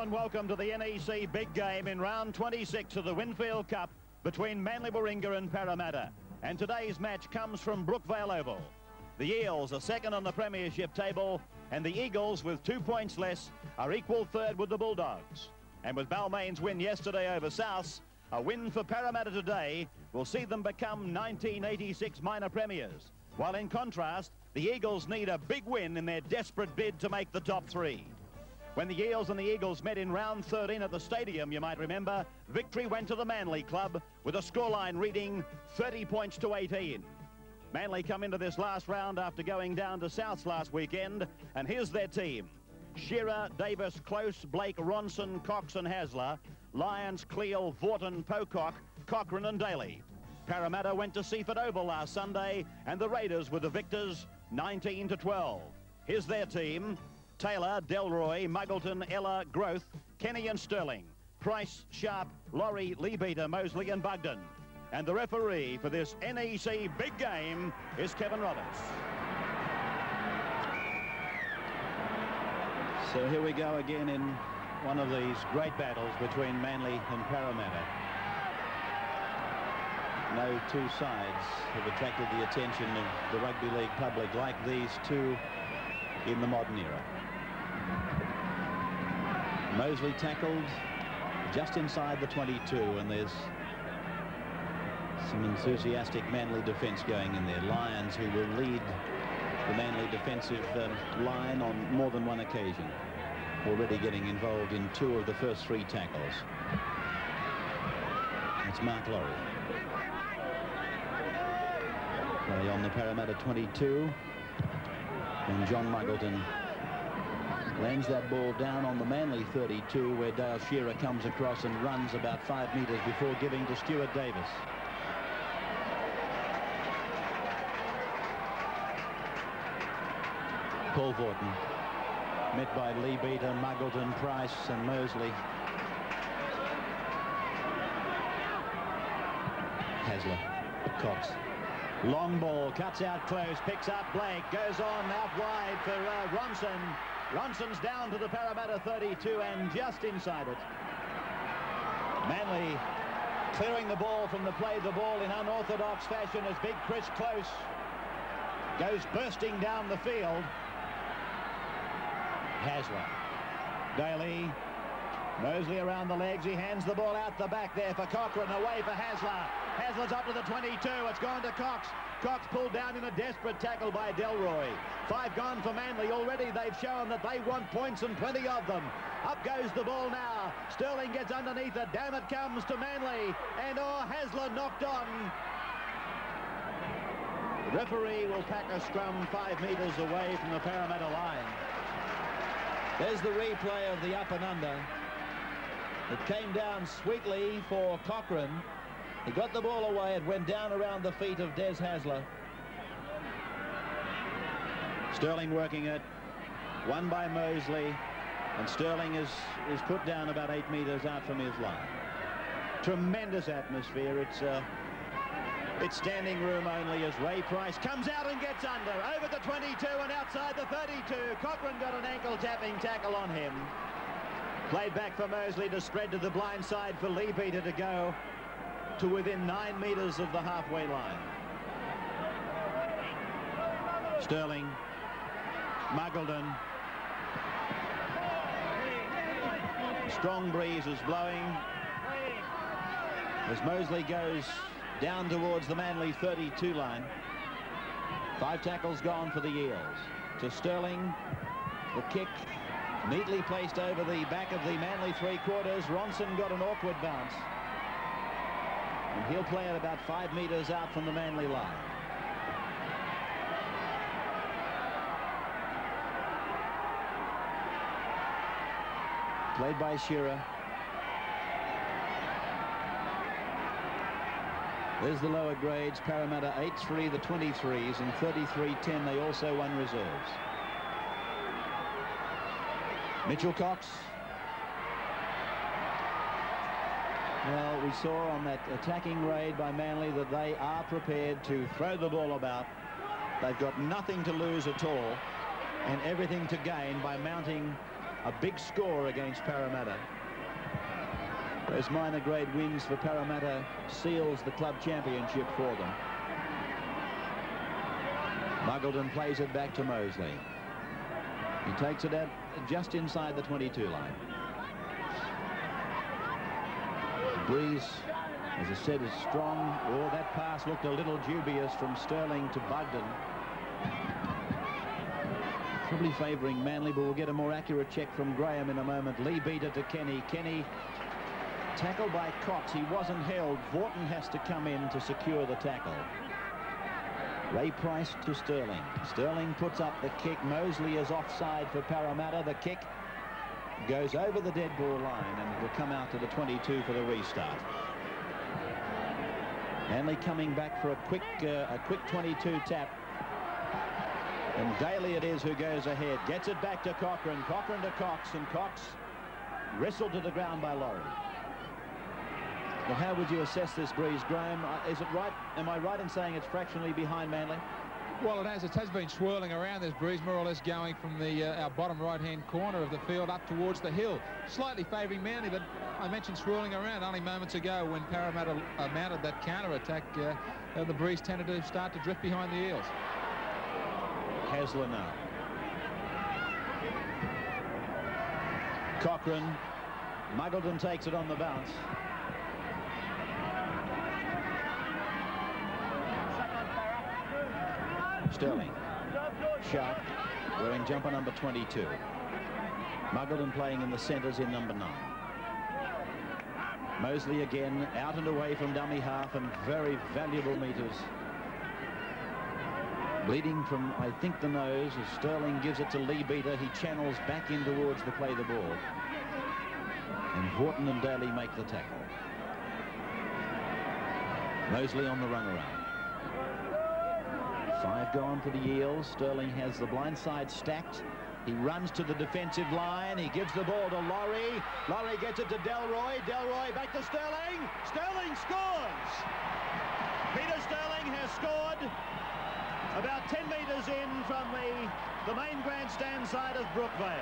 and welcome to the NEC big game in round 26 of the Winfield Cup between Manly Warringah and Parramatta. And today's match comes from Brookvale Oval. The Eels are second on the premiership table, and the Eagles, with 2 points less, are equal third with the Bulldogs. And with Balmain's win yesterday over South, a win for Parramatta today will see them become 1986 minor premiers. While in contrast, the Eagles need a big win in their desperate bid to make the top three. When the Eels and the Eagles met in round 13 at the stadium, you might remember, victory went to the Manly club with a scoreline reading 30 points to 18. Manly come into this last round after going down to Souths last weekend, and here's their team. Shearer, Davis, Close, Blake, Ronson, Cox and Hasler, Lyons, Cleal, Vorton, Pocock, Cochrane and Daly. Parramatta went to Seaford Oval last Sunday, and the Raiders were the victors, 19-12. Here's their team. Taylor, Delroy, Muggleton, Ella, Growth, Kenny and Sterling, Price, Sharp, Laurie, Leabeater, Mosley and Bugden. And the referee for this NEC big game is Kevin Roberts. So here we go again in one of these great battles between Manly and Parramatta. No two sides have attracted the attention of the rugby league public like these two in the modern era. Mosley tackled just inside the 22, and there's some enthusiastic Manly defence going in there. Lyons, who will lead the Manly defensive line on more than one occasion, already getting involved in 2 of the first 3 tackles. That's Mark Laurie. Play on the Parramatta 22, and John Muggleton lands that ball down on the Manly 32, where Dale Shearer comes across and runs about 5 metres before giving to Stuart Davis. Paul Vorton met by Leabeater, Muggleton, Price and Mosley. Hasler, Cox. Long ball, cuts out Close, picks up Blake, goes on out wide for Ronson. Ronson's down to the Parramatta 32 and just inside it. Manly clearing the ball from the play, the ball in unorthodox fashion as big Chris Close goes bursting down the field. Hasler, Daly, Mosley around the legs, he hands the ball out the back there for Cochrane, away for Hasler. Hasler's up to the 22, it's gone to Cox. Cox pulled down in a desperate tackle by Delroy. 5 gone for Manly. Already they've shown that they want points and plenty of them. Up goes the ball now. Sterling gets underneath it. Down it comes to Manly. And Hasler knocked on. The referee will pack a scrum 5 metres away from the Parramatta line. There's the replay of the up and under. It came down sweetly for Cochrane. He got the ball away. It went down around the feet of Des Hasler. Sterling working it. Won by Mosley. And Sterling is put down about 8 metres out from his line. Tremendous atmosphere. It's standing room only as Ray Price comes out and gets under. Over the 22 and outside the 32. Cochrane got an ankle tapping tackle on him. Played back for Mosley to spread to the blind side for Leabeater to go to within 9 metres of the halfway line. Sterling, Muggleton. Strong breeze is blowing as Mosley goes down towards the Manly 32 line. 5 tackles gone for the Eels. To Sterling, the kick neatly placed over the back of the Manly 3/4. Ronson got an awkward bounce. And he'll play it about 5 metres out from the Manly line. Played by Shearer. There's the lower grades. Parramatta 8-3 the 23s and 33-10 they also won reserves. Mitchell Cox. Well, we saw on that attacking raid by Manly that they are prepared to throw the ball about. They've got nothing to lose at all and everything to gain by mounting a big score against Parramatta. Those minor grade wins for Parramatta seals the club championship for them. Muggleton plays it back to Mosley. He takes it out just inside the 22 line. The breeze, as I said, is strong. Oh, that pass looked a little dubious from Sterling to Bugden. Probably favouring Manly, but we'll get a more accurate check from Graham in a moment. Lee beat it to Kenny. Kenny tackled by Cox. He wasn't held. Vaughton has to come in to secure the tackle. Ray Price to Sterling. Sterling puts up the kick. Mosley is offside for Parramatta. The kick goes over the dead ball line and will come out to the 22 for the restart. Manly coming back for a quick 22 tap. And Daly it is who goes ahead. Gets it back to Cochrane. Cochrane to Cox, and Cox wrestled to the ground by Laurie. Well, how would you assess this, Breeze, Graham? Is it right? Am I right in saying it's fractionally behind Manly? Well, it has been swirling around this, Breeze, more or less going from the our bottom right-hand corner of the field up towards the hill. Slightly favouring Manly, but I mentioned swirling around only moments ago when Parramatta mounted that counter-attack. The Breeze tended to start to drift behind the Eels. Hasler now. Cochrane. Muggleton takes it on the bounce. Sterling. Sharp wearing jumper number 22. Muggleton playing in the centres in number 9. Mosley again out and away from dummy half, and very valuable metres. Bleeding from, I think, the nose as Sterling gives it to Lee Beater. He channels back in towards the play the ball. And Vaughton and Daly make the tackle. Mosley on the run around. 5 gone for the Eels. Sterling has the blind side stacked. He runs to the defensive line. He gives the ball to Laurie. Laurie gets it to Delroy. Delroy back to Sterling. Sterling scores! Peter Sterling has scored about 10 metres in from the main grandstand side of Brookvale.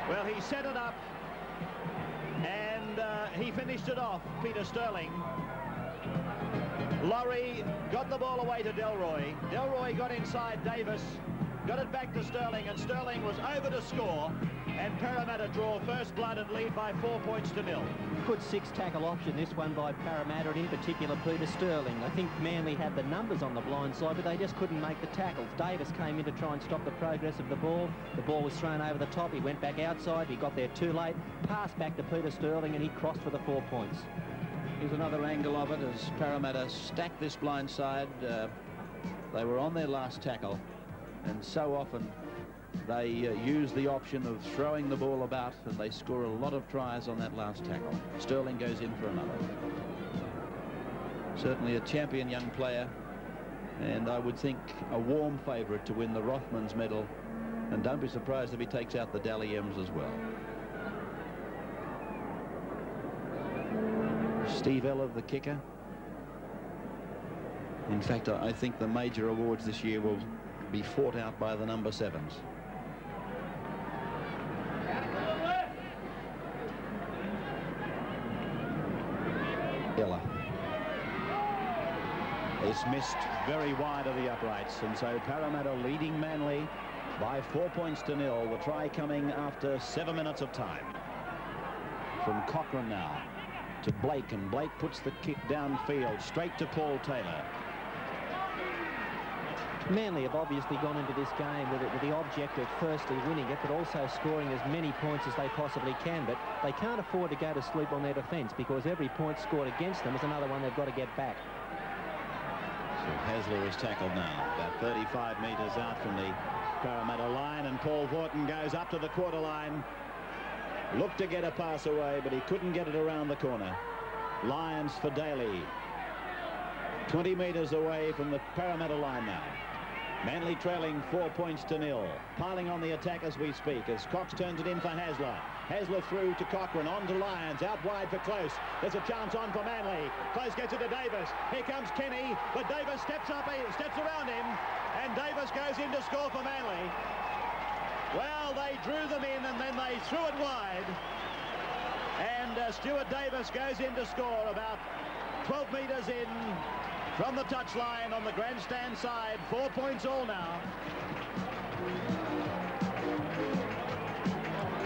Well, he set it up and he finished it off, Peter Sterling. Laurie got the ball away to Delroy. Delroy got inside Davis, got it back to Sterling, and Sterling was over to score, and Parramatta draw first blood and lead by 4 points to 0. Good 6-tackle option, this one by Parramatta, and in particular Peter Sterling. I think Manly had the numbers on the blind side, but they just couldn't make the tackles. Davis came in to try and stop the progress of the ball. The ball was thrown over the top. He went back outside. He got there too late. Passed back to Peter Sterling, and he crossed for the 4 points. Here's another angle of it as Parramatta stacked this blind side. They were on their last tackle, and so often they use the option of throwing the ball about, and they score a lot of tries on that last tackle. Sterling goes in for another. Certainly a champion young player, and I would think a warm favourite to win the Rothmans medal, and don't be surprised if he takes out the Dally M's as well. Steve Eller, the kicker. In fact, I think the major awards this year will be fought out by the number 7s. Eller is missed very wide of the uprights, and so Parramatta leading Manly by 4 points to 0. The try coming after 7 minutes of time. From Cochrane now to Blake, and Blake puts the kick downfield straight to Paul Taylor. Manly have obviously gone into this game with the object of firstly winning it, but also scoring as many points as they possibly can. But they can't afford to go to sleep on their defence, because every point scored against them is another one they've got to get back. So Hasler is tackled now, about 35 metres out from the Parramatta line, and Paul Vaughton goes up to the quarter line. Looked to get a pass away, but he couldn't get it around the corner. Lyons for Daly. 20 metres away from the Parramatta line now. Manly trailing 4 points to 0. Piling on the attack as we speak as Cox turns it in for Hasler. Hasler through to Cochrane, on to Lyons, out wide for Close. There's a chance on for Manly. Close gets it to Davis. Here comes Kenny, but Davis steps up, steps around him, and Davis goes in to score for Manly. Well, they drew them in and then they threw it wide. And Stuart Davis goes in to score about 12 metres in from the touchline on the grandstand side. 4 points all now.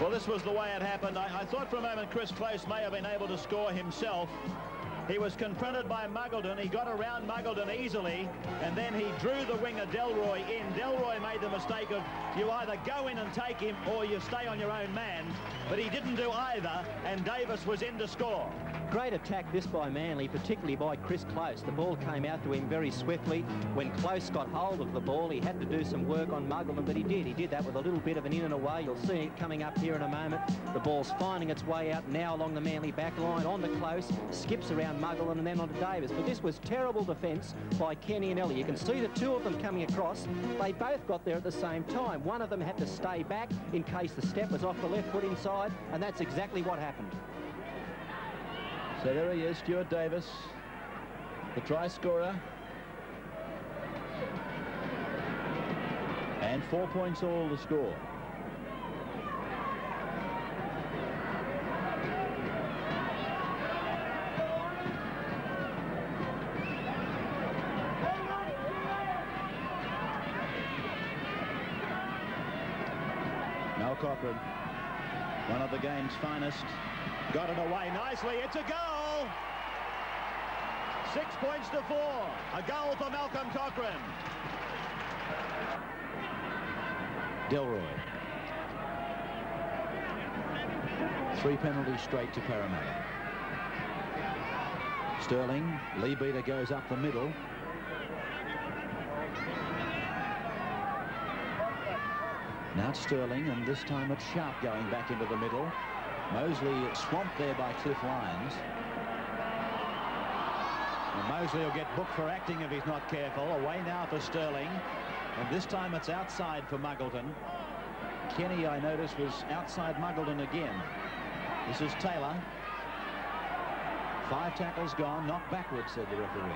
Well, this was the way it happened. I thought for a moment Chris Close may have been able to score himself. He was confronted by Muggleton. He got around Muggleton easily, and then he drew the winger Delroy in. Delroy made the mistake of you either go in and take him or you stay on your own man, but he didn't do either, and Davis was in to score. Great attack this by Manly, particularly by Chris Close. The ball came out to him very swiftly. When Close got hold of the ball, he had to do some work on Muggleton, but he did. He did that with a little bit of an in and away. You'll see it coming up here in a moment. The ball's finding its way out now along the Manly back line, on the Close, skips around Muggleton and then on to Davis. But this was terrible defence by Kenny and Ellie. You can see the two of them coming across. They both got there at the same time. One of them had to stay back in case the step was off the left foot inside, and that's exactly what happened. So there he is, Stuart Davis, the try scorer. And 4 points all to score. Mel Cochran, one of the game's finest. Got it away nicely. It's a goal. 6 points to 4. A goal for Malcolm Cochran. Delroy. 3 penalties straight to Parramatta. Sterling. Lee Beater goes up the middle. Now it's Sterling, and this time it's Sharp going back into the middle. Mosley swamped there by Cliff Lyons. And Mosley will get booked for acting if he's not careful. Away now for Sterling. And this time it's outside for Muggleton. Kenny, I noticed, was outside Muggleton again. This is Taylor. 5 tackles gone, knocked backwards, said the referee.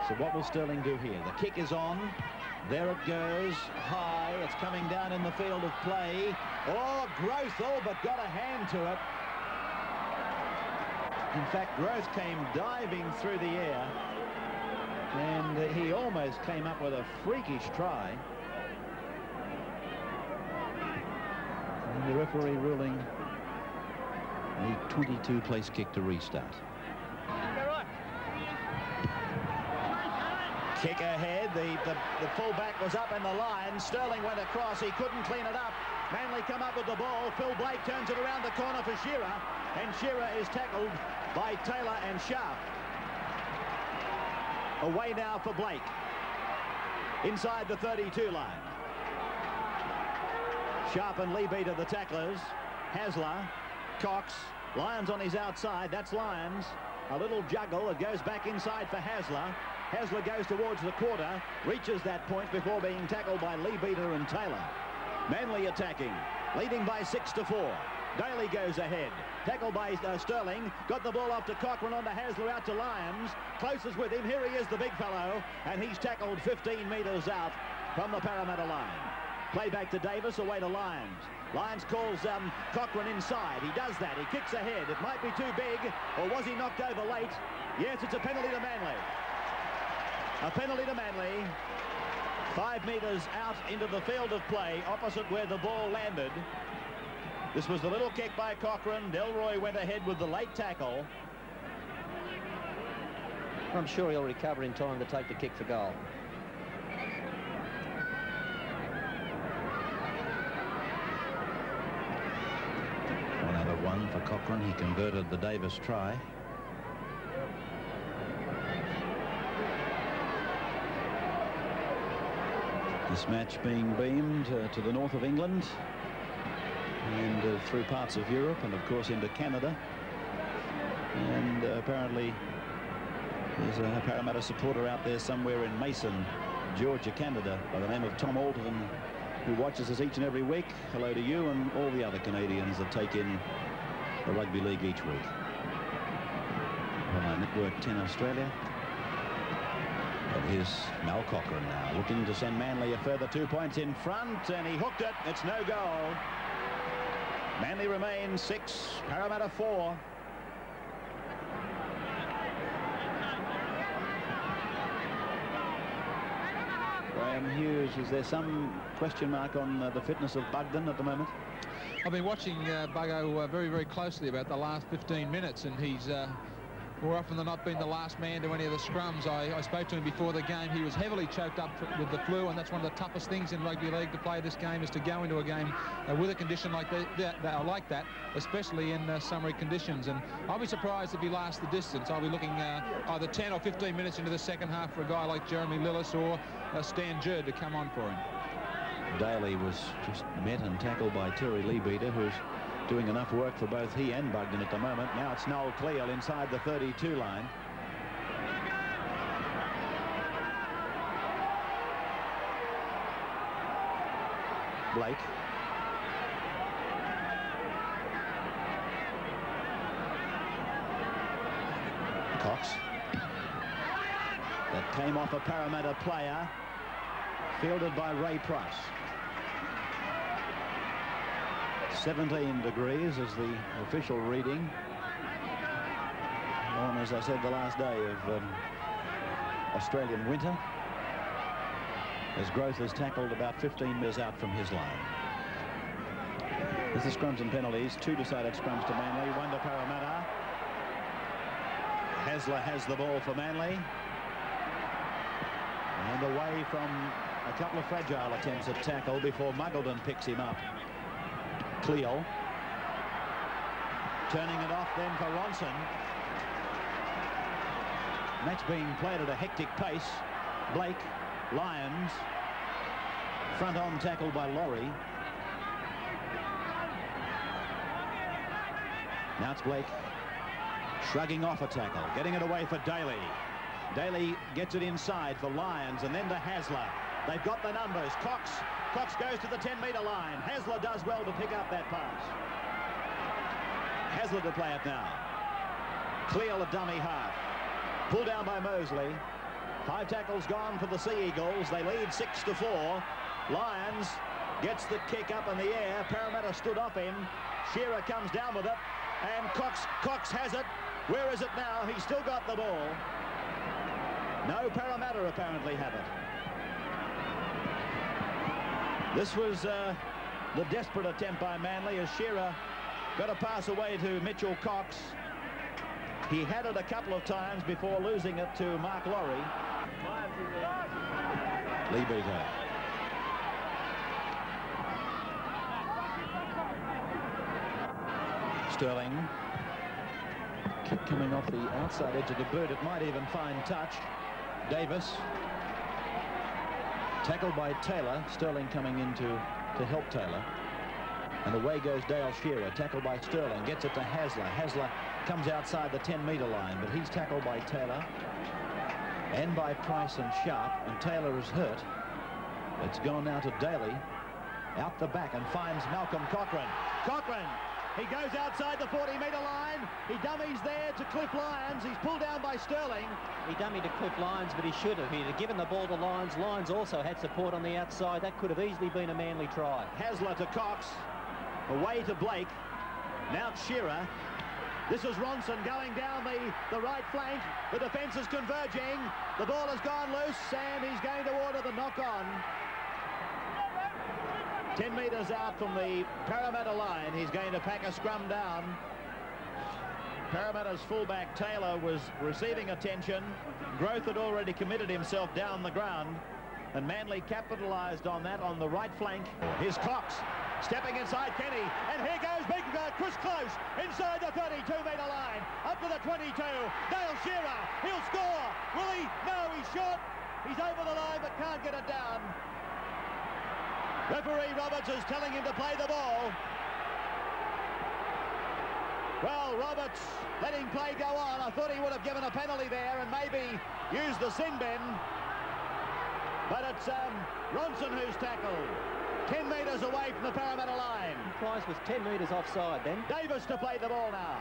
So what will Sterling do here? The kick is on. There it goes, high. It's coming down in the field of play. Oh, Groth all but got a hand to it. In fact, Groth came diving through the air, and he almost came up with a freakish try. And the referee ruling a 22 place kick to restart. Kick ahead, the fullback was up in the line. Sterling went across, he couldn't clean it up. Manly come up with the ball. Phil Blake turns it around the corner for Shearer, and Shearer is tackled by Taylor and Sharp. Away now for Blake. Inside the 32 line. Sharp and Lee Beater the tacklers. Hasler, Cox, Lyons on his outside. That's Lyons. A little juggle. It goes back inside for Hasler. Hasler goes towards the quarter, reaches that point before being tackled by Lee Beater and Taylor. Manly attacking, leading by 6 to 4. Daly goes ahead, tackled by Sterling, got the ball off to Cochran, on to Hasler, out to Lyons. Closest with him, here he is, the big fellow, and he's tackled 15 metres out from the Parramatta line. Play back to Davis, away to Lyons. Lyons calls Cochran inside. He does that, he kicks ahead. It might be too big, or was he knocked over late? Yes, it's a penalty to Manly. A penalty to Manly. 5 metres out into the field of play, opposite where the ball landed. This was the little kick by Cochran. Delroy went ahead with the late tackle. I'm sure he'll recover in time to take the kick for goal. One out of one for Cochran. He converted the Davis try. This match being beamed to the north of England and through parts of Europe and of course into Canada, and apparently there's a Parramatta supporter out there somewhere in Mason, Georgia, Canada, by the name of Tom Alderton, who watches us each and every week. Hello to you and all the other Canadians that take in the rugby league each week on our Network 10 Australia. Here's Mal Cochrane now looking to send Manly a further 2 points in front, and he hooked it. It's no goal. Manly remains 6, Parramatta 4. Graham Hughes, is there some question mark on the fitness of Bugden at the moment? I've been watching Buggo very, very closely about the last 15 minutes, and he's more often than not been the last man to any of the scrums. I spoke to him before the game. He was heavily choked up with the flu, and that's one of the toughest things in rugby league to play this game, is to go into a game with a condition like that, especially in summery conditions. And I'll be surprised if he lasts the distance. I'll be looking either 10 or 15 minutes into the second half for a guy like Jeremy Lillis or Stan Jerd to come on for him. Daly was just met and tackled by Terry Leabeater, who's doing enough work for both he and Bugden at the moment. Now it's Noel Cleal inside the 32 line. Blake. Cox. That came off a Parramatta player, fielded by Ray Price. 17 degrees is the official reading on, as I said, the last day of Australian winter, as Growth is tackled about 15 metres out from his line. This is scrums and penalties. 2 decided scrums to Manly, 1 to Parramatta. Hasler has the ball for Manly, and away from a couple of fragile attempts at tackle before Muggleton picks him up. Cleo turning it off then for Ronson. Match being played at a hectic pace. Blake, Lyons, front on tackle by Laurie. Now it's Blake shrugging off a tackle, getting it away for Daly. Daly gets it inside for Lyons, and then to Hasler. They've got the numbers. Cox goes to the 10-metre line. Hasler does well to pick up that pass. Hasler to play it now. Clear the dummy half. Pulled down by Mosley. 5 tackles gone for the Sea Eagles. They lead 6-4. Lyons gets the kick up in the air. Parramatta stood off him. Shearer comes down with it. And Cox has it. Where is it now? He's still got the ball. No, Parramatta apparently have it. This was the desperate attempt by Manly, as Shearer got a pass away to Mitchell Cox. He had it a couple of times before losing it to Mark Laurie. Leabeater. Sterling. Kick coming off the outside edge of the boot. It might even find touch. Davis. Tackled by Taylor. Sterling coming in to help Taylor. And away goes Dale Shearer. Tackled by Sterling. Gets it to Hasler. Hasler comes outside the 10-metre line, but he's tackled by Taylor and by Price and Sharp, and Taylor is hurt. It's gone now to Daly. Out the back and finds Malcolm Cochrane. Cochrane! He goes outside the 40-metre line. He dummies there to Cliff Lyons. He's pulled down by Sterling. He dummied to Cliff Lyons, but he should have. He'd have given the ball to Lyons. Lyons also had support on the outside. That could have easily been a Manly try. Hasler to Cox. Away to Blake. Now it's Shearer. This is Ronson going down the right flank. The defence is converging. The ball has gone loose, and he's going to order the knock-on. 10 metres out from the Parramatta line. He's going to pack a scrum down. Parramatta's fullback Taylor was receiving attention. Growth had already committed himself down the ground, and Manly capitalised on that on the right flank. Here's Cox stepping inside Kenny, and here goes big Chris Close inside the 32-metre line, up to the 22. Dale Shearer, he'll score. Will he? No, he's short. He's over the line but can't get it down. Referee Roberts is telling him to play the ball. Well, Roberts letting play go on. I thought he would have given a penalty there and maybe used the sin bin. But it's Ronson who's tackled. 10 metres away from the Parramatta line. Price was 10 metres offside then. Davis to play the ball now.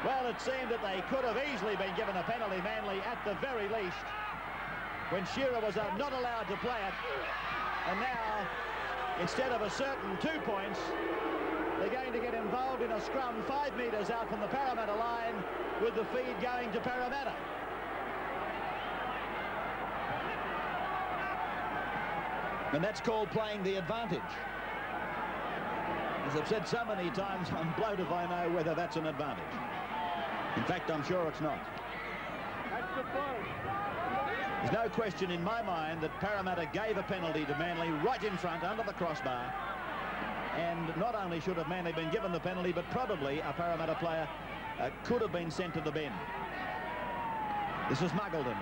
Well, it seemed that they could have easily been given a penalty, Manly, at the very least. when Shearer was not allowed to play it. And now, instead of a certain 2 points, they're going to get involved in a scrum 5 metres out from the Parramatta line, with the feed going to Parramatta. And that's called playing the advantage. As I've said so many times, I'm blowed if I know whether that's an advantage. In fact, I'm sure it's not. There's no question in my mind that Parramatta gave a penalty to Manly right in front under the crossbar. And not only should have Manly been given the penalty, but probably a Parramatta player could have been sent to the bin. This is Muggleton.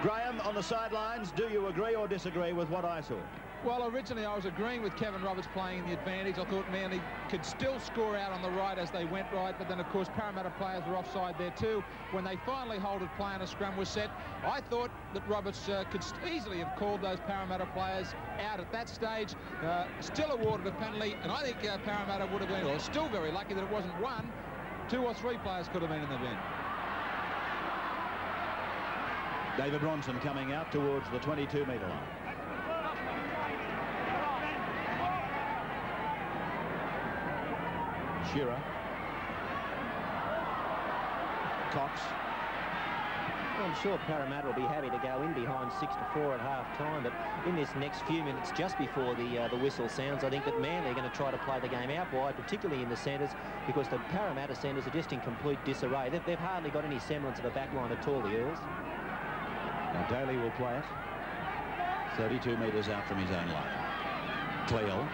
Graham, on the sidelines, do you agree or disagree with what I saw? Well, originally I was agreeing with Kevin Roberts playing in the advantage. I thought Manly could still score out on the right as they went right, but then of course Parramatta players were offside there too. When they finally halted play and a scrum was set, I thought that Roberts could easily have called those Parramatta players out at that stage. Still awarded a penalty, and I think Parramatta would have been, well, still very lucky that it wasn't one. 2 or 3 players could have been in the bin. David Ronson coming out towards the 22-metre line. Shearer. Cox. Well, I'm sure Parramatta will be happy to go in behind 6-4 at half-time, but in this next few minutes just before the whistle sounds, I think that Manly are going to try to play the game out wide, particularly in the centres, because the Parramatta centres are just in complete disarray. They've hardly got any semblance of a back line at all, the Earls. Now Daly will play it. 32 metres out from his own line. Cleal.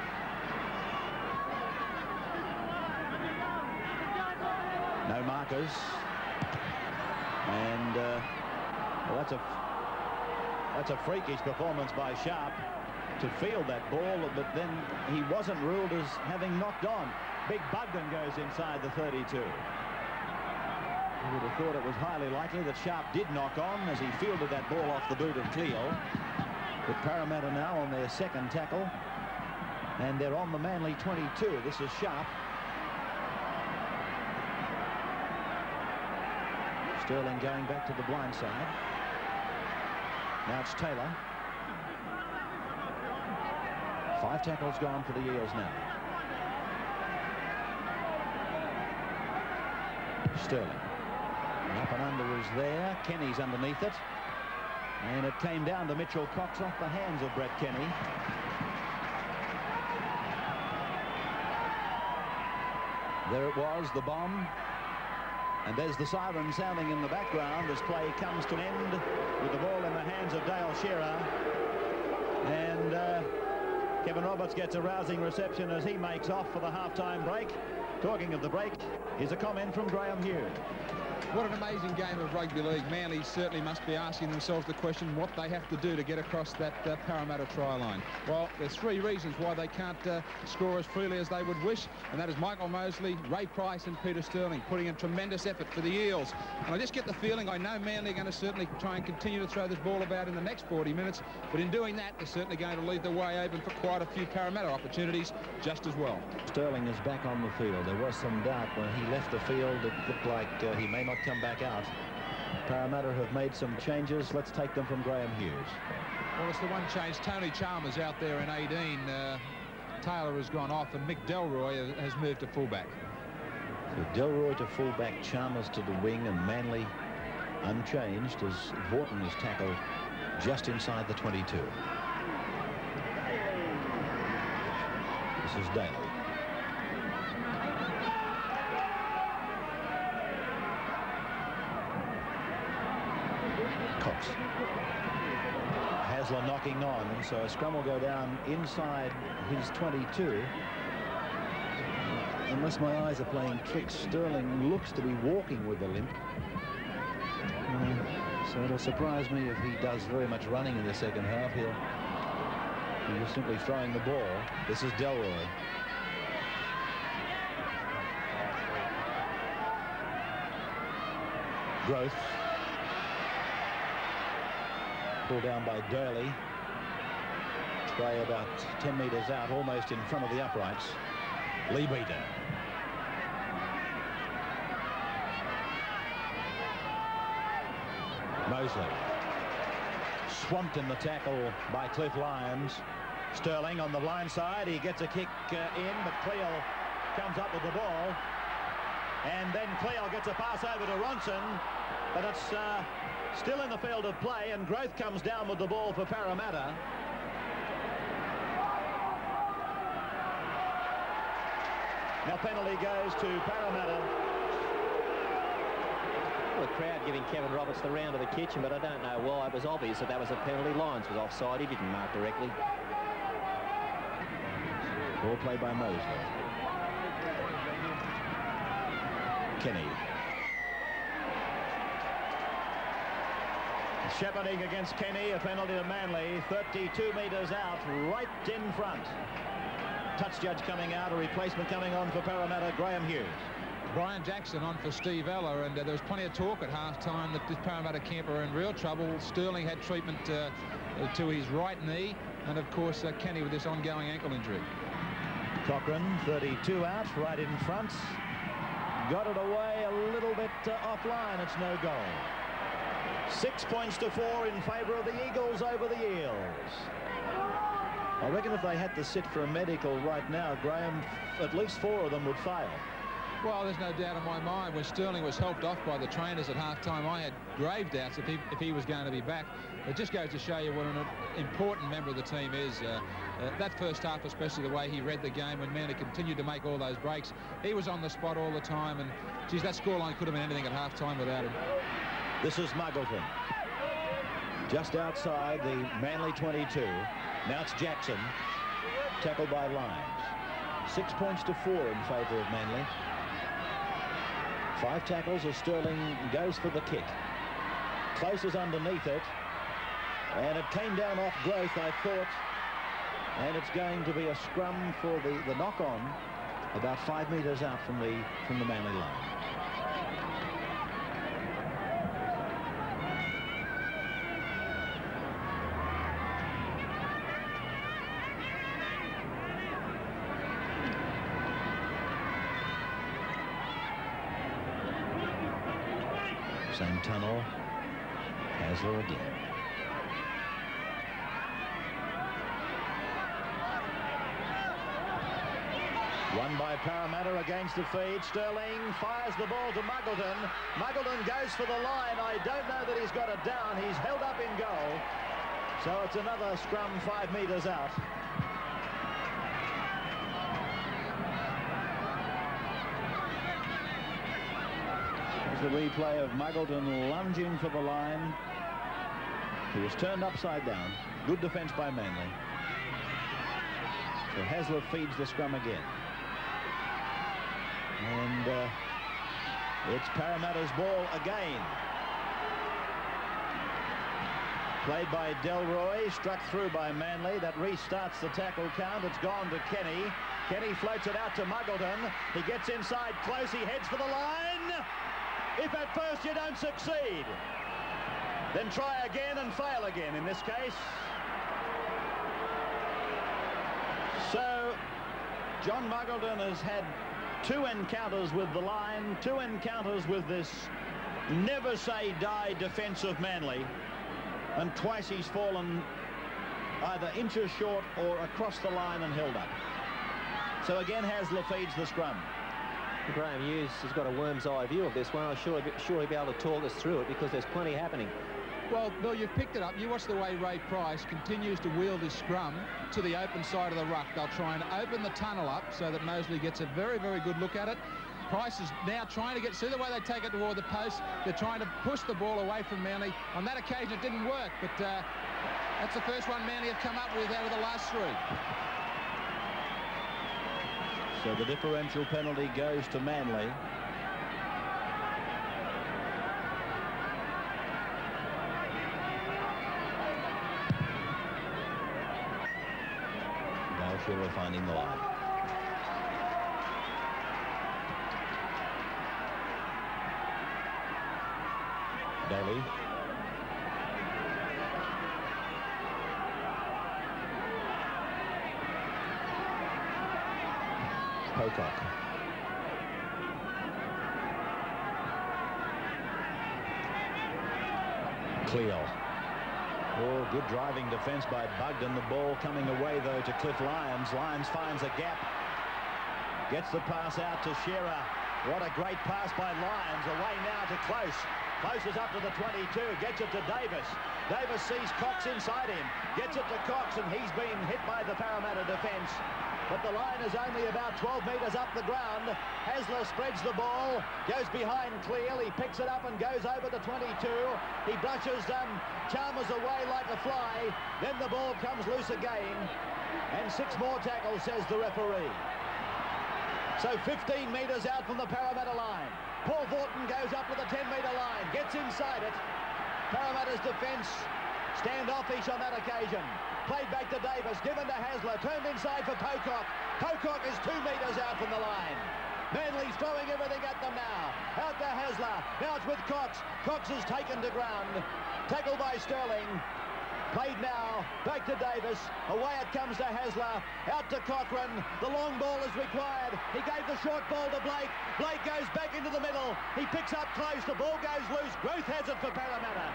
No markers. And well, that's a freakish performance by Sharp to field that ball, but then he wasn't ruled as having knocked on. Big Bugden goes inside the 32. You would have thought it was highly likely that Sharp did knock on as he fielded that ball off the boot of Cleo. But Parramatta now on their second tackle, and they're on the Manly 22. This is Sharp. Sterling going back to the blind side. Now it's Taylor. 5 tackles gone for the Eels now. Sterling. Up and under is there. Kenny's underneath it. And it came down to Mitchell Cox off the hands of Brett Kenny. There it was, the bomb. And there's the siren sounding in the background as play comes to an end with the ball in the hands of Dale Shearer. And Kevin Roberts gets a rousing reception as he makes off for the half-time break. Talking of the break, here's a comment from Graham Hughes. What an amazing game of rugby league. Manly certainly must be asking themselves the question what they have to do to get across that Parramatta try line. Well, there's 3 reasons why they can't score as freely as they would wish, and that is Michael Mosley, Ray Price and Peter Sterling putting in tremendous effort for the Eels. And I just get the feeling, I know Manly are going to certainly try and continue to throw this ball about in the next 40 minutes, but in doing that, they're certainly going to leave the way open for quite a few Parramatta opportunities just as well. Sterling is back on the field. There was some doubt when he left the field. It looked like he may not come back out. Parramatta have made some changes. Let's take them from Graham Hughes. Well, it's the one change. Tony Chalmers out there in 18. Taylor has gone off, and Mick Delroy has moved to fullback. So Delroy to fullback, Chalmers to the wing, and Manly unchanged as Horton is tackled just inside the 22. This is Daly. Cox. Hasler knocking on, and so a scrum will go down inside his 22. Unless my eyes are playing tricks, Sterling looks to be walking with the limp. So it'll surprise me if he does very much running in the second half. He's simply throwing the ball. This is Delroy. Growth. Pulled down by Daly. Try about 10 metres out, almost in front of the uprights. Lee Beater. Mosley. Swamped in the tackle by Cliff Lyons. Sterling on the blind side. He gets a kick in, but Cleo comes up with the ball. And then Cleo gets a pass over to Ronson, but it's still in the field of play, and Growth comes down with the ball for Parramatta. Now penalty goes to Parramatta. Well, the crowd giving Kevin Roberts the round of the kitchen, but I don't know why. It was obvious that was a penalty. Lyons was offside. He didn't mark directly. Ball played by Mosley. Kenny. Shepherding against Kenny, a penalty to Manly, 32 metres out, right in front. Touch judge coming out, a replacement coming on for Parramatta, Graham Hughes. Brian Jackson on for Steve Ella, and there was plenty of talk at half-time that this Parramatta camp are in real trouble. Sterling had treatment to his right knee, and of course Kenny with this ongoing ankle injury. Cochrane, 32 out, right in front. Got it away a little bit offline. It's no goal. 6 points to 4 in favour of the Eagles over the Eels. I reckon if they had to sit for a medical right now, Graham, at least 4 of them would fail. Well, there's no doubt in my mind. When Sterling was helped off by the trainers at half-time, I had grave doubts if he was going to be back. It just goes to show you what an important member of the team is. That first half, especially the way he read the game when Manly continued to make all those breaks. He was on the spot all the time, and, geez, that scoreline could have been anything at half-time without him. This is Muggleton. Just outside the Manly 22. Now it's Jackson. Tackled by Lyons. 6 points to 4 in favour of Manly. 5 tackles as Sterling goes for the kick. Close is underneath it. And it came down off Growth, I thought. And it's going to be a scrum for the knock-on about 5 metres out from the Manly line. Same tunnel. Hasler again. Won by Parramatta against the feed. Sterling fires the ball to Muggleton. Muggleton goes for the line. I don't know that he's got it down. He's held up in goal. So it's another scrum 5 metres out. The replay of Muggleton lunging for the line. He was turned upside down. Good defence by Manly. So Hasler feeds the scrum again. And it's Parramatta's ball again. Played by Delroy, struck through by Manly. That restarts the tackle count. It's gone to Kenny. Kenny floats it out to Muggleton. He gets inside close. He heads for the line. If at first you don't succeed, then try again and fail again in this case. So John Muggleton has had 2 encounters with the line, 2 encounters with this never say die defence of Manly, and twice he's fallen either inches short or across the line and held up. So again Hasler feeds the scrum. Graham Hughes has got a worm's eye view of this one. I'm sure he'll be able to talk us through it because there's plenty happening. Well, Bill, you've picked it up. You watch the way Ray Price continues to wheel this scrum to the open side of the ruck. They'll try and open the tunnel up so that Mosley gets a very, very good look at it. Price is now trying to get, see the way they take it toward the post. They're trying to push the ball away from Manly. On that occasion, it didn't work, but that's the first one Manly have come up with out of the last 3. So the differential penalty goes to Manly. Dalshaw finding the line. Daly. Pocock. Cleal. Oh, good driving defence by Bugden. The ball coming away, though, to Cliff Lyons. Lyons finds a gap. Gets the pass out to Shearer. What a great pass by Lyons. Away now to Close. Close is up to the 22. Gets it to Davis. Davis sees Cox inside him. Gets it to Cox, and he's been hit by the Parramatta defence. But the line is only about 12 metres up the ground. Hasler spreads the ball, goes behind Cleal. He picks it up and goes over the 22. He brushes Chalmers away like a fly. Then the ball comes loose again. And 6 more tackles, says the referee. So 15 metres out from the Parramatta line. Paul Vaughton goes up to the 10-metre line, gets inside it. Parramatta's defence standoffish on that occasion. Played back to Davis, given to Hasler, turned inside for Pocock. Pocock is 2 metres out from the line. Manly's throwing everything at them now. Out to Hasler. Now it's with Cox. Cox is taken to ground. Tackled by Sterling. Played now, back to Davis. Away it comes to Hasler. Out to Cochrane. The long ball is required. He gave the short ball to Blake. Blake goes back into the middle. He picks up Close. The ball goes loose. Growth has it for Parramatta.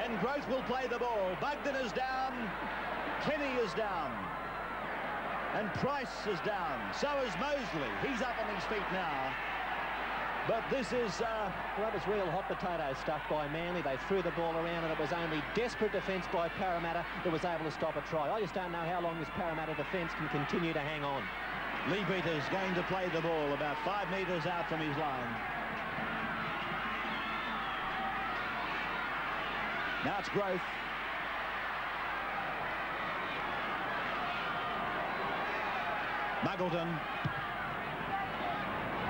And Growth will play the ball. Bugden is down. Kenny is down. And Price is down. So is Mosley. He's up on his feet now. But this is... Well, that was real hot potato stuff by Manly. They threw the ball around, and it was only desperate defence by Parramatta that was able to stop a try. I just don't know how long this Parramatta defence can continue to hang on. Leabeater's going to play the ball about 5 metres out from his line. Now it's Growth.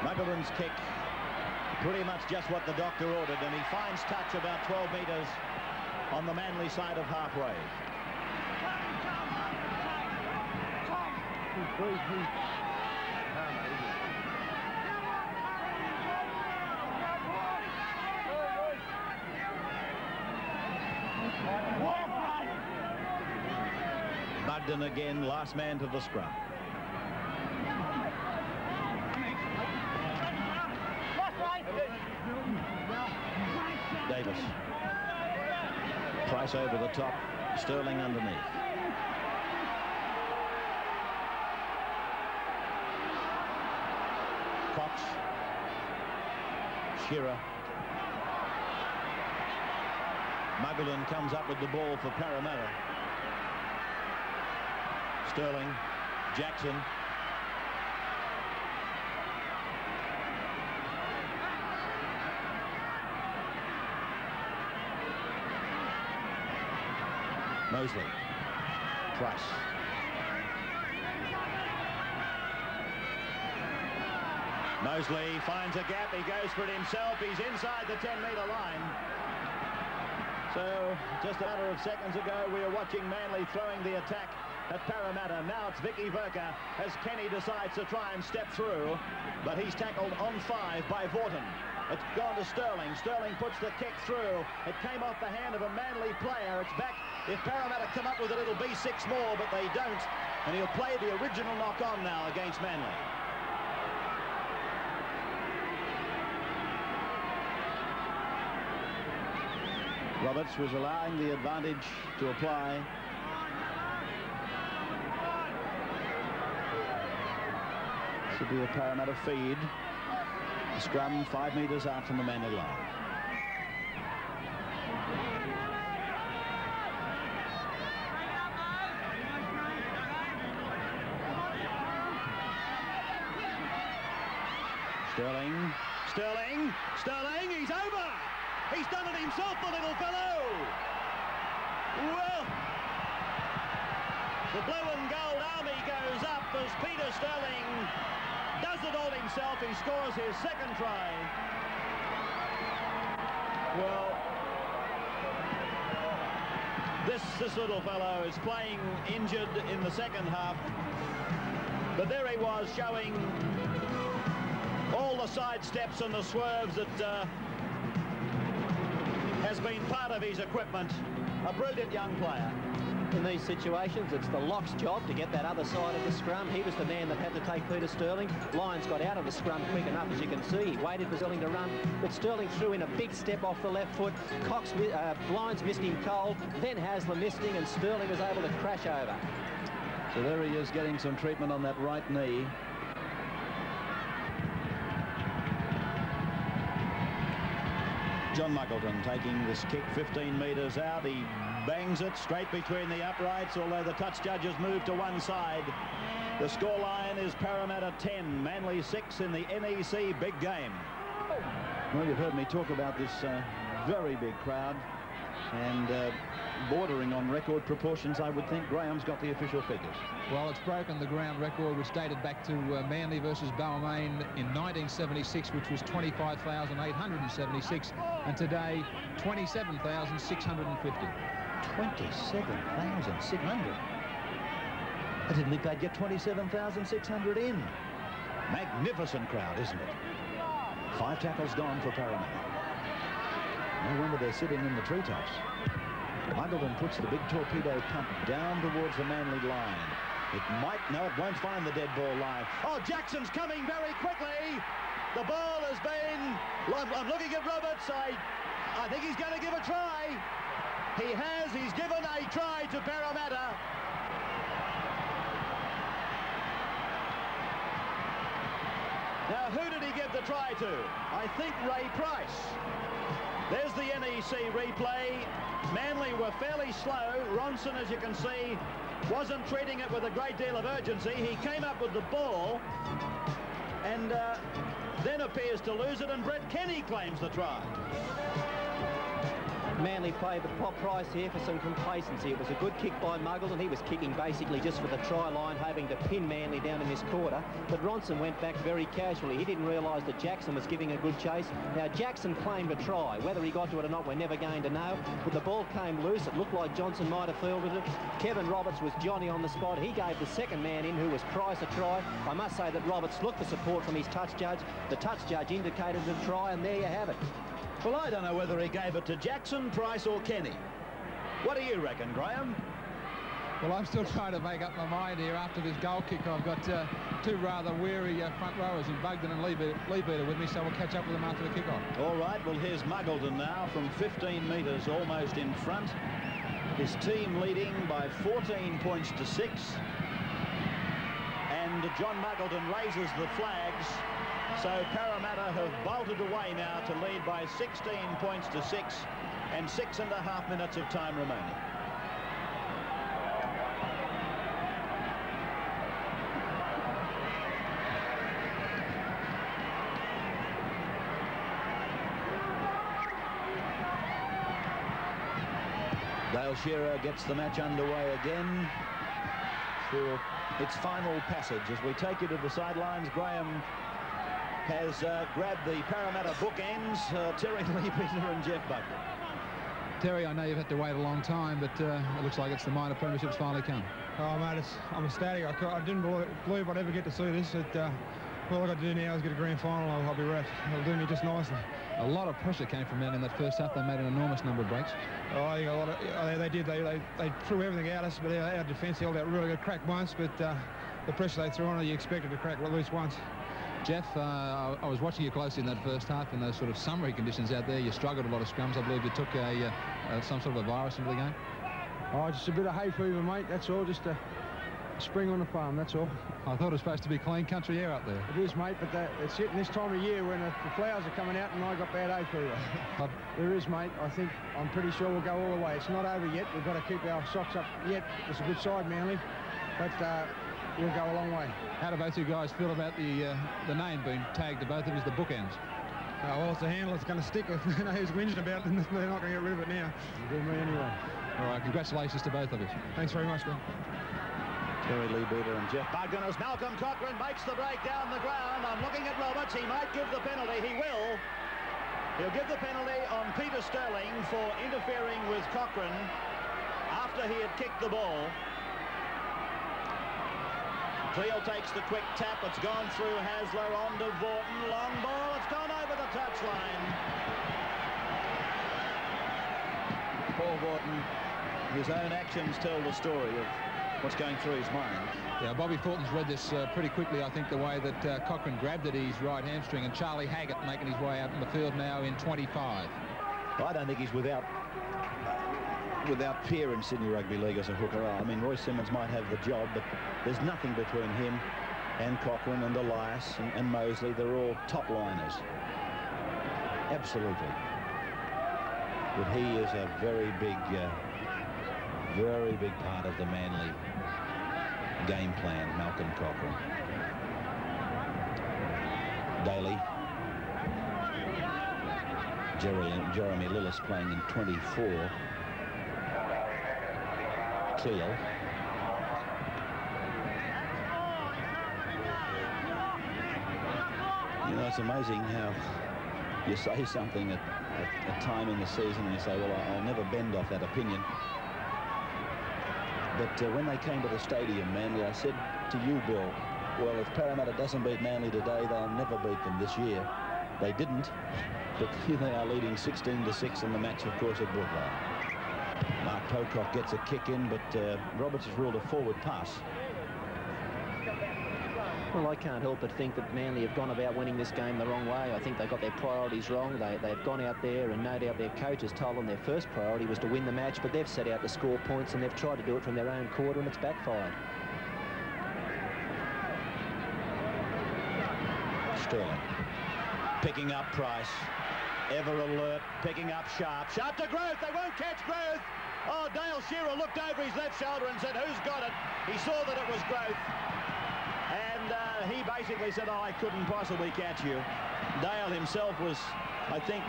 Muggleton's kick. Pretty much just what the doctor ordered, and he finds touch about 12 metres on the Manly side of halfway. Bugden again, last man to the scrum. Davis. Price over the top. Sterling underneath. Cox. Shearer. Muggleton comes up with the ball for Parramatta. Sterling. Jackson. Mosley. Price. Mosley finds a gap. He goes for it himself. He's inside the 10-metre line. So just a matter of seconds ago, we were watching Manly throwing the attack at Parramatta. Now it's Vicky Verka as Kenny decides to try and step through, but he's tackled on 5 by Vaughton. It's gone to Sterling. Sterling puts the kick through. It came off the hand of a Manly player. It's back. If Parramatta come up with it, it'll be 6 more, but they don't. And he'll play the original knock-on now against Manly. Roberts was allowing the advantage to apply. This will be a Parramatta feed. The scrum 5 metres out from the Manly line. Sterling, he's over! He's done it himself, the little fellow! Well, the blue and gold army goes up as Peter Sterling does it all himself. He scores his 2nd try. Well, this little fellow is playing injured in the 2nd half. But there he was, showing all the side steps and the swerves that has been part of his equipment. A brilliant young player. In these situations, it's the lock's job to get that other side of the scrum. He was the man that had to take Peter Sterling. Lyons got out of the scrum quick enough, as you can see. He waited for Sterling to run, but Sterling threw in a big step off the left foot. Lyons missed him cold, then Haslam missed him, and Sterling was able to crash over. So there he is getting some treatment on that right knee. John Muggleton taking this kick 15 metres out. He bangs it straight between the uprights, although the touch judges move to one side. The scoreline is Parramatta 10, Manly 6 in the NEC big game. Well, you've heard me talk about this very big crowd, and bordering on record proportions, I would think. Graham's got the official figures. Well, it's broken the ground record, which dated back to Manly versus Balmain in 1976, which was 25,876, and today 27,650. 27,600. I didn't think they'd get 27,600 in. Magnificent crowd, isn't it? 5 tackles gone for Parramatta. No wonder they're sitting in the treetops. Muggleton puts the big torpedo pump down towards the Manly line. It might, no, it won't find the dead ball line. Oh, Jackson's coming very quickly. The ball has been, I'm looking at Roberts. I think he's going to give a try. He has, he's given a try to Parramatta. Now, who did he give the try to? I think Ray Price. There's the NEC replay. Manly were fairly slow. Ronson, as you can see, wasn't treating it with a great deal of urgency. He came up with the ball and then appears to lose it, and Brett Kenny claims the try. Manly played the pop price here for some complacency. It was a good kick by Muggleton. He was kicking basically just for the try line, hoping to pin Manly down in this quarter. But Ronson went back very casually. He didn't realise that Jackson was giving a good chase. Now, Jackson claimed a try. Whether he got to it or not, we're never going to know. But the ball came loose. It looked like Johnson might have fielded it. Kevin Roberts was Johnny on the spot. He gave the second man in, who was Price, a try. I must say that Roberts looked for support from his touch judge. The touch judge indicated the try, and there you have it. Well, I don't know whether he gave it to Jackson, Price or Kenny. What do you reckon, Graham? Well, I'm still trying to make up my mind here after this goal kick. I've got two rather weary front rowers in Bugden and Leabeater with me, so we'll catch up with them after the kick-off. All right, well, here's Muggleton now from 15 metres almost in front. His team leading by 14 points to 6. And John Muggleton raises the flags. So Parramatta have bolted away now to lead by 16 points to 6 and 6.5 minutes of time remaining. Dale Shearer gets the match underway again for its final passage. As we take you to the sidelines, Graham has grabbed the Parramatta bookends, Terry Leabeater and Jeff Buckley. Terry, I know you've had to wait a long time, but it looks like it's the minor premierships finally come. Oh, mate, I'm ecstatic. I didn't believe I'd ever get to see this. All I've got to do now is get a grand final. I'll be wrapped. It'll do me just nicely. A lot of pressure came from men in that first half. They made an enormous number of breaks. Oh, I think a lot of, they did. They threw everything at us, but our defence held out really good. Crack once, but the pressure they threw on it, you expected to crack at least once. Jeff, I was watching you closely in that first half in those sort of summery conditions out there. You struggled a lot of scrums. I believe you took some sort of a virus into the game. Oh, just a bit of hay fever, mate. That's all. Just a spring on the farm, that's all. I thought it was supposed to be clean country air up there. It is, mate, but it's hitting this time of year when the flowers are coming out and I got bad hay fever. There is, mate. I'm pretty sure we'll go all the way. It's not over yet. We've got to keep our socks up yet. It's a good side, Manly, but we'll go a long way. How do both you guys feel about the name being tagged to both of you as the bookends? Well, it's a handle it's going to stick with. You know who's whinging about it, and they're not going to get rid of it now. It'll do me anyway. All right, congratulations to both of you. Thanks very much, Glenn. Terry Leabeater and Jeff Bugden as Malcolm Cochrane makes the break down the ground. I'm looking at Roberts. He might give the penalty. He will. He'll give the penalty on Peter Sterling for interfering with Cochrane after he had kicked the ball. Cleo takes the quick tap. It's gone through Hasler on to Vorton. Long ball. It's gone over the touchline. Paul Vorton His own actions tell the story of what's going through his mind. Yeah, Bobby Fulton's read this pretty quickly, I think, the way that Cochrane grabbed at his right hamstring, and Charlie Haggett making his way out in the field now in 25. I don't think he's without peer in Sydney Rugby League as a hooker. I mean, Roy Simmons might have the job, but there's nothing between him and Cochrane and Elias and Mosley. They're all top liners. Absolutely. But he is a very big part of the Manly game plan, Malcolm Cochrane. Daly. Jeremy Lillis playing in 24. Cleo. You know, it's amazing how you say something at a time in the season and you say, well, I'll never bend off that opinion. But when they came to the stadium, Manly, I said to you, Bill, well, if Parramatta doesn't beat Manly today, they'll never beat them this year. They didn't, but here they are leading 16-6 in the match, of course, at Brookvale. Mark Pocock gets a kick in, but Roberts has ruled a forward pass. Well, I can't help but think that Manly have gone about winning this game the wrong way. I think they got their priorities wrong. They've gone out there, and no doubt their coaches told them their first priority was to win the match, but they've set out to score points, and they've tried to do it from their own quarter, and it's backfired. Sterling picking up Price. Ever alert, picking up Sharp. Sharp to Growth. They won't catch Growth. Oh, Dale Shearer looked over his left shoulder and said, who's got it? He saw that it was Growth. And he basically said, oh, I couldn't possibly catch you. Dale himself was, I think,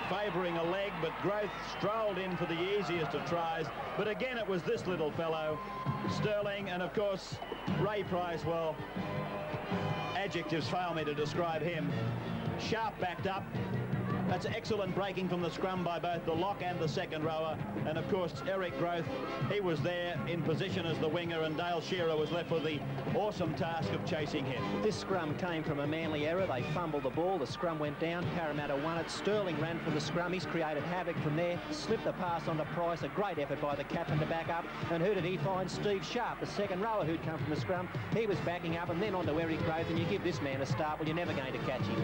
favouring a leg, but Growth strolled in for the easiest of tries. But again, it was this little fellow, Sterling, and of course, Ray Price. Well, adjectives fail me to describe him. Sharp backed up. That's excellent breaking from the scrum by both the lock and the second rower. And of course, Eric Growth, he was there in position as the winger, and Dale Shearer was left with the awesome task of chasing him. This scrum came from a Manly error. They fumbled the ball. The scrum went down. Parramatta won it. Sterling ran for the scrum. He's created havoc from there. Slipped the pass on to Price. A great effort by the captain to back up. And who did he find? Steve Sharp, the second rower who'd come from the scrum. He was backing up, and then on to Eric Growth. And you give this man a start, well, you're never going to catch him.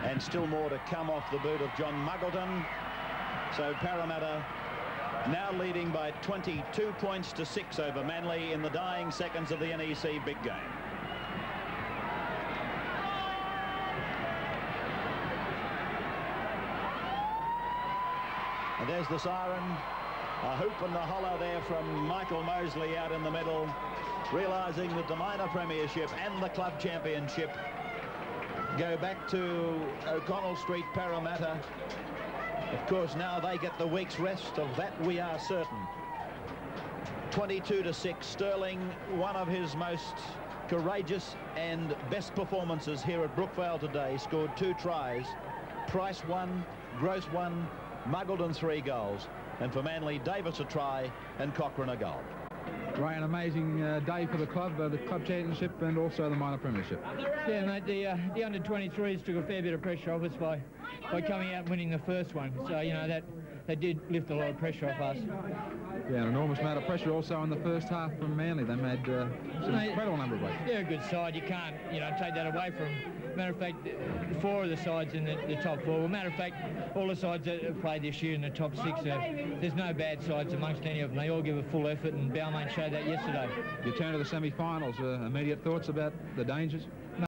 And still more to come off the boot of John Muggleton. So Parramatta now leading by 22 points to 6 over Manly in the dying seconds of the NEC big game. And there's the siren. A hoop and the hollow there from Michael Mosley out in the middle, realising that the minor premiership and the club championship go back to O'Connell Street, Parramatta. Of course, now they get the week's rest. Of that we are certain. 22-6. Sterling, one of his most courageous and best performances here at Brookvale today, scored 2 tries. Price 1, Gross 1, Muggleton 3 goals. And for Manly, Davis a try and Cochrane a goal. Ray, an amazing day for the club championship and also the minor premiership. Yeah, mate, the under-23s took a fair bit of pressure off us by coming out and winning the first one. So, you know, that did lift a lot of pressure off us. Yeah, an enormous amount of pressure also in the first half from Manly. They made some incredible number of breaks. They're a good side. You can't, you know, take that away from them. Matter of fact, 4 of the sides in the top 4. Well, matter of fact, all the sides that have played this year in the top 6, there's no bad sides amongst any of them. They all give a full effort, and Balmain showed that yesterday. You turn to the semi-finals. Immediate thoughts about the dangers?